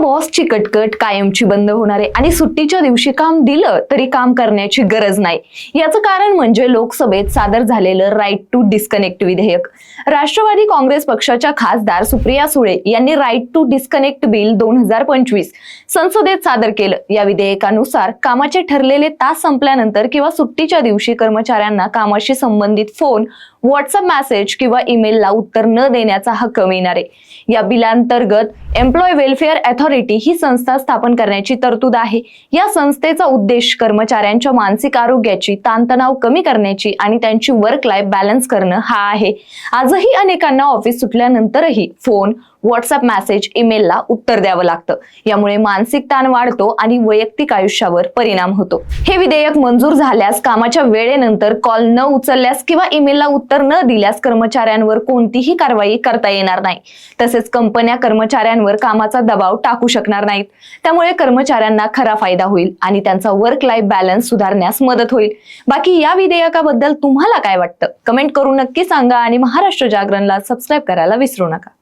बॉसची कटकट कायमची बंद होणार आहे आणि सुट्टीच्या दिवशी काम दिलं तरी काम करण्याची गरज नाही। याचं कारण म्हणजे लोकसभेत सादर झालेलं राईट टू डिस्कनेक्ट विधेयक। राष्ट्रवादी काँग्रेस पक्षाच्या खासदार सुप्रिया सुळे यांनी राईट टू डिस्कनेक्ट बिल 2025 संसदेत सादर केलं। या विधेयकानुसार कामाचे ठरलेले तास संपल्यानंतर किंवा सुट्टीच्या दिवशी कर्मचाऱ्यांना कामाशी संबंधित फोन, व्हॉट्सअप मेसेज किंवा ईमेलला उत्तर न देण्याचा हक्क मिळणार आहे। या बिलांतर्गत एम्प्लॉय वेलफेअर अथॉरिटी ही संस्था स्थापन करण्याची तरतूद आहे। या संस्थेचा उद्देश कर्मचाऱ्यांच्या मानसिक आरोग्याची, ताणतणाव कमी करण्याची आणि त्यांची वर्क लाईफ बॅलन्स करणं हा आहे। आजही अनेकांना ऑफिस सुटल्यानंतरही फोन, व्हॉट्सअप मेसेज, ईमेलला उत्तर द्यावं लागतं। यामुळे मानसिक ताण वाढतो आणि वैयक्तिक आयुष्यावर परिणाम होतो। हे विधेयक मंजूर झाल्यास कामाच्या वेळेनंतर कॉल न उचलल्यास किंवा ईमेलला उत्तर न दिल्यास कर्मचाऱ्यांवर कोणतीही कारवाई करता येणार नाही। तसेच कंपन्या कर्मचाऱ्यांवर कामाचा दबाव टाकू शकणार नाहीत। त्यामुळे कर्मचाऱ्यांना खरा फायदा होईल आणि त्यांचा वर्क लाईफ बॅलन्स सुधारण्यास मदत होईल। बाकी या विधेयकाबद्दल तुम्हाला काय वाटतं? कमेंट करून नक्की सांगा आणि महाराष्ट्र जागरणला सबस्क्राईब करायला विसरू नका।